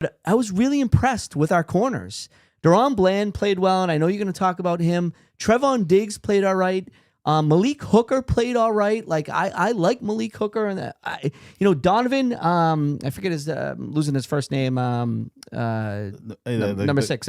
But I was really impressed with our corners. Deron Bland played well, and I know you're going to talk about him. Trevon Diggs played all right. Malik Hooker played all right. Like I like Malik Hooker, and Donovan. I forget his losing his first name. Number 6.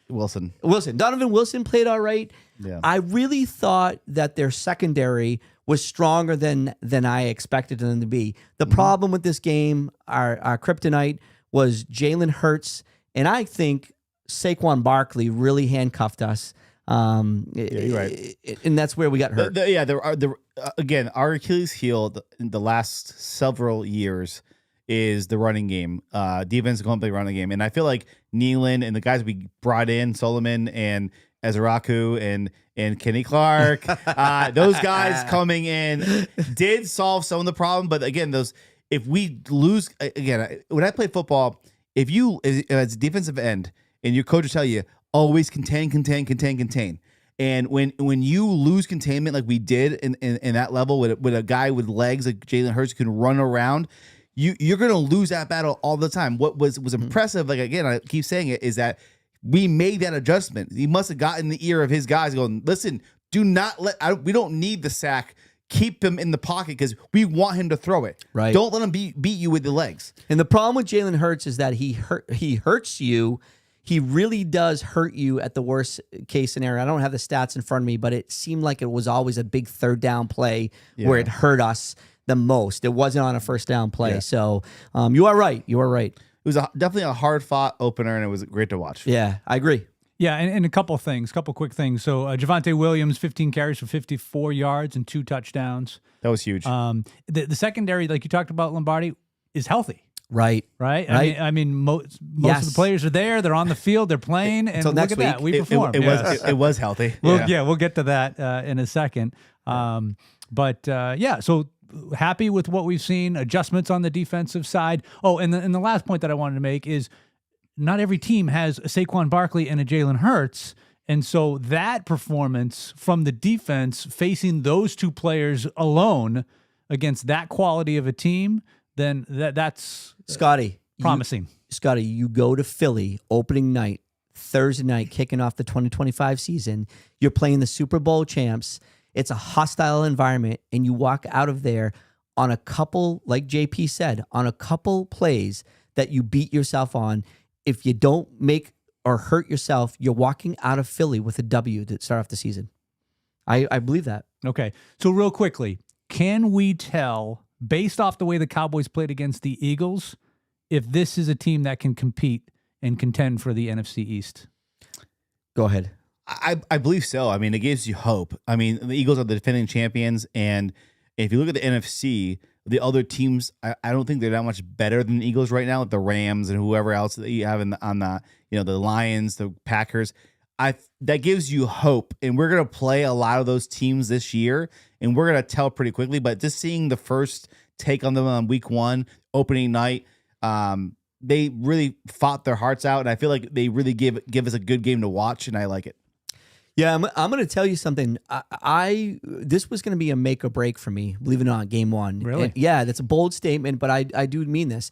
Wilson. Donovan Wilson played all right. Yeah. I really thought that their secondary was stronger than I expected them to be. The problem with this game, our kryptonite, was Jalen Hurts, and I think Saquon Barkley really handcuffed us. You're right, and that's where we got hurt. Again, our Achilles heel in the last several years is the running game. Defense is going to play running game, and I feel like Nealon and the guys we brought in, Solomon and Ezraku and Kenny Clark, those guys coming in did solve some of the problem. But again, if we lose again, when I play football, if you as a defensive end and your coach will tell you always contain. And when you lose containment like we did in that level with a guy with legs like Jalen Hurts who can run around, you're going to lose that battle all the time. What was impressive, like again, I keep saying it, is that we made that adjustment. He must have gotten in the ear of his guys going, listen, do not we don't need the sack. Keep him in the pocket because we want him to throw it. Right. Don't let him beat you with the legs. And the problem with Jalen Hurts is that he hurts you. He really does hurt you at the worst case scenario. I don't have the stats in front of me, but it seemed like it was always a big third down play where it hurt us the most. It wasn't on a first down play. Yeah. So you are right. You are right. It was definitely a hard-fought opener, and it was great to watch. Yeah, I agree. Yeah, and a couple quick things. So Javonte Williams, 15 carries for 54 yards and 2 touchdowns. That was huge. The secondary, like you talked about, Lombardi, is healthy. Right. I mean, most of the players are there. They're on the field. They're playing. And look at that. We performed. It was healthy. We'll get to that in a second. So happy with what we've seen. Adjustments on the defensive side. Oh, and the last point that I wanted to make is not every team has a Saquon Barkley and a Jalen Hurts. And so that performance from the defense facing those two players alone against that quality of a team, then that's Scotty promising. Scotty, you go to Philly opening night, Thursday night, kicking off the 2025 season. You're playing the Super Bowl champs. It's a hostile environment, and you walk out of there on a couple, like JP said, on a couple plays that you beat yourself on. If you don't make or hurt yourself, you're walking out of Philly with a W to start off the season. I believe that. Okay. So real quickly, can we tell, based off the way the Cowboys played against the Eagles, if this is a team that can compete and contend for the NFC East? Go ahead. I believe so. I mean, it gives you hope. I mean, the Eagles are the defending champions, and if you look at the NFC, the other teams, I don't think they're that much better than the Eagles right now, like the Rams and whoever else that you have on the the Lions, the Packers. That gives you hope, and we're gonna play a lot of those teams this year, and we're gonna tell pretty quickly. But just seeing the first take on them on week 1, opening night, they really fought their hearts out, and I feel like they really give us a good game to watch, and I like it. Yeah, I'm going to tell you something. This was going to be a make or break for me, believe it or not, game 1. Really? And yeah, that's a bold statement, but I do mean this.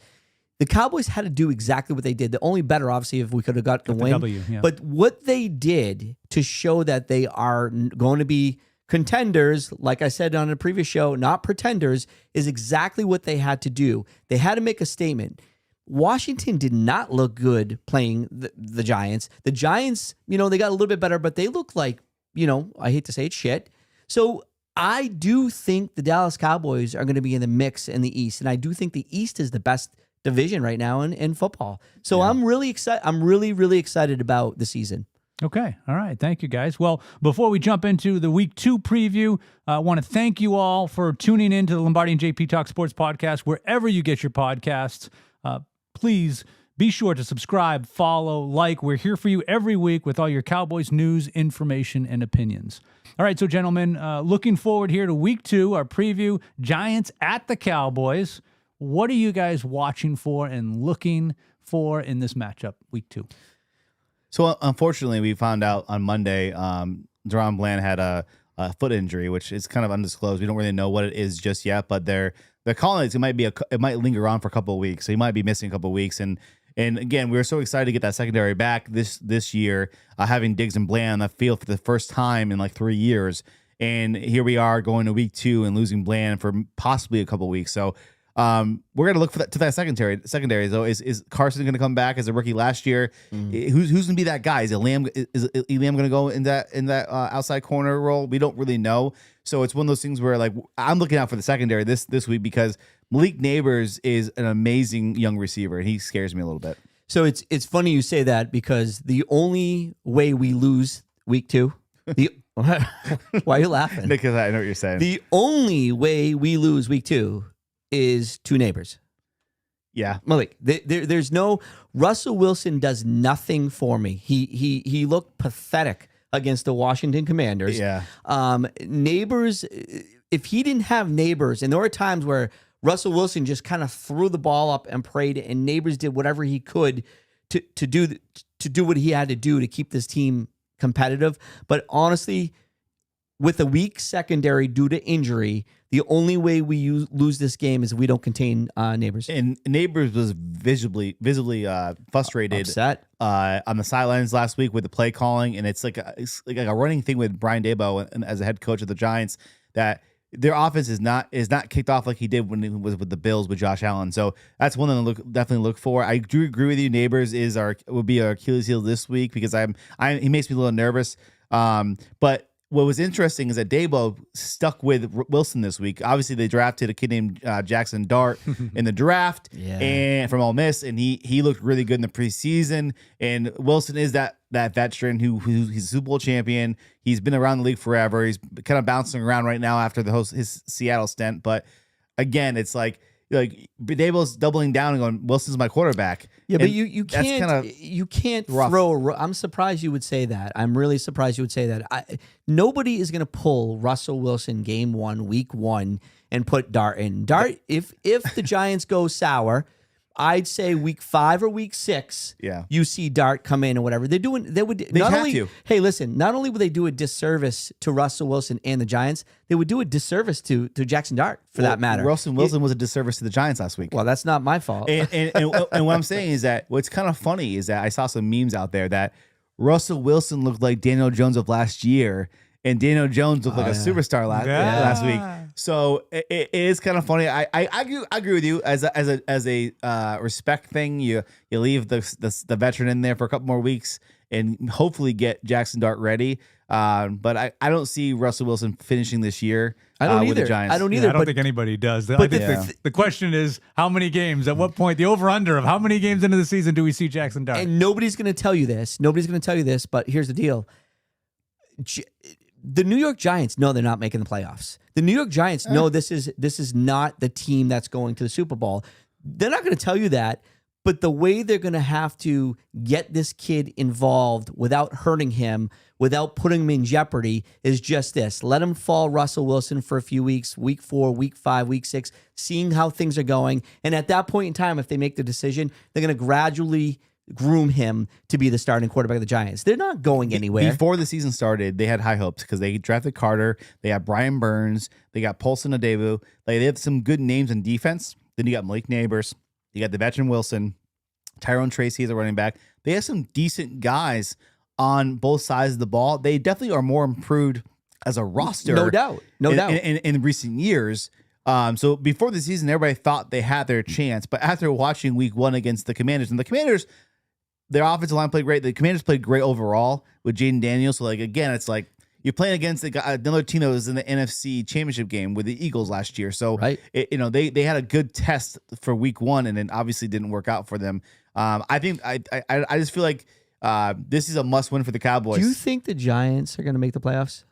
The Cowboys had to do exactly what they did. The only better, obviously, if we could have got the win. W, yeah. But what they did to show that they are going to be contenders, like I said on a previous show, not pretenders, is exactly what they had to do. They had to make a statement. Washington did not look good playing the Giants. The Giants, they got a little bit better, but they look like, I hate to say it, shit. So I do think the Dallas Cowboys are going to be in the mix in the East, and I do think the East is the best division right now in football. So yeah. I'm really excited. I'm really, really excited about the season. Okay. All right. Thank you, guys. Well, before we jump into the Week 2 preview, I want to thank you all for tuning in to the Lombardi and JP Talk Sports Podcast, wherever you get your podcasts. Please be sure to subscribe, follow, like. We're here for you every week with all your Cowboys news, information, and opinions. All right, so gentlemen, looking forward here to Week 2, our preview, Giants at the Cowboys. What are you guys watching for and looking for in this matchup, Week 2? So unfortunately, we found out on Monday, Deron Bland had a foot injury, which is kind of undisclosed. We don't really know what it is just yet, but they're calling it might linger on for a couple of weeks. So he might be missing a couple of weeks, and And again, we were so excited to get that secondary back this year, having Diggs and Bland on the field for the first time in like 3 years. And here we are going to week 2 and losing Bland for possibly a couple weeks. So we're going to look for that secondary. So is Carson going to come back as a rookie last year? Who's going to be that guy? Is Elam going to go in that outside corner role? We don't really know. So it's one of those things where like I'm looking out for the secondary this week because Malik Neighbors is an amazing young receiver and he scares me a little bit. So it's funny you say that because the only way we lose week 2, why are you laughing? Because I know what you're saying. The only way we lose week 2 is 2 neighbors. Yeah, Malik. There's no Russell Wilson does nothing for me. He looked pathetic against the Washington Commanders. Yeah. Neighbors. If he didn't have Neighbors, and there were times where Russell Wilson just kind of threw the ball up and prayed, and Neighbors did whatever he could to do what he had to do to keep this team competitive. But honestly, with a weak secondary due to injury, the only way we lose this game is if we don't contain Neighbors. And Neighbors was visibly frustrated, upset on the sidelines last week with the play calling, and it's like a running thing with Brian Daboll and as a head coach of the Giants that their offense is not kicked off like he did when he was with the Bills with Josh Allen. So that's one thing to definitely look for. I do agree with you. Neighbors would be our Achilles heel this week because he makes me a little nervous. But what was interesting is that Daboll stuck with Wilson this week. Obviously, they drafted a kid named Jackson Dart in the draft and from Ole Miss, and he looked really good in the preseason. And Wilson is that veteran he's a Super Bowl champion. He's been around the league forever. He's kind of bouncing around right now after his Seattle stint. But again, it's like Daboll's doubling down and going, Wilson's my quarterback. Yeah, and but you can't rough. throw. I'm surprised you would say that. I'm really surprised you would say that. Nobody is going to pull Russell Wilson game 1, week 1, and put Dart in. Dart, if the Giants go sour, I'd say week 5 or week 6. Yeah, you see Dart come in or whatever they're doing. They not only would they do a disservice to Russell Wilson and the Giants, they would do a disservice to Jackson Dart for that matter. Russell Wilson was a disservice to the Giants last week. Well, that's not my fault. And what I'm saying is that what's kind of funny is that I saw some memes out there that Russell Wilson looked like Daniel Jones of last year, and Daniel Jones looked like a superstar last week. So it is kind of funny. I agree with you as a respect thing. You leave the veteran in there for a couple more weeks and hopefully get Jackson Dart ready. But I don't see Russell Wilson finishing this year. I don't with either. the Giants. I don't either. I don't think anybody does. I think the question is how many games, at what point, the over-under of how many games into the season do we see Jackson Dart? And nobody's going to tell you this. But here's the deal. The New York Giants know they're not making the playoffs. The New York Giants know this is not the team that's going to the Super Bowl. They're not going to tell you that, but the way they're going to have to get this kid involved without hurting him, without putting him in jeopardy, is just this. Let him fall Russell Wilson for a few weeks, week 4, week 5, week 6, seeing how things are going. And at that point in time, if they make the decision, they're going to gradually groom him to be the starting quarterback of the Giants. They're not going anywhere. Before the season started, they had high hopes because they drafted Carter. They had Brian Burns. They got Paulson Adebu. Like, they have some good names on defense. Then you got Malik Neighbors. You got the veteran Wilson. Tyrone Tracy is a running back. They have some decent guys on both sides of the ball. They definitely are more improved as a roster. No doubt. In recent years. So before the season, everybody thought they had their chance. But after watching week 1 against the Commanders, and the Commanders, their offensive line played great. The Commanders played great overall with Jaden Daniels. So, like, again, it's like you're playing against another team that was in the NFC Championship game with the Eagles last year. So, right. They had a good test for week 1, and then obviously didn't work out for them. I think I just feel like this is a must win for the Cowboys. Do you think the Giants are going to make the playoffs?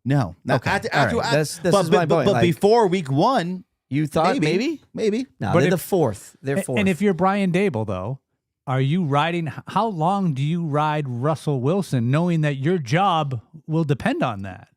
No. Okay. But before week 1, you thought maybe? No, but they're the 4th. They're 4th. And if you're Brian Daboll, though, are you riding? How long do you ride Russell Wilson, knowing that your job will depend on that?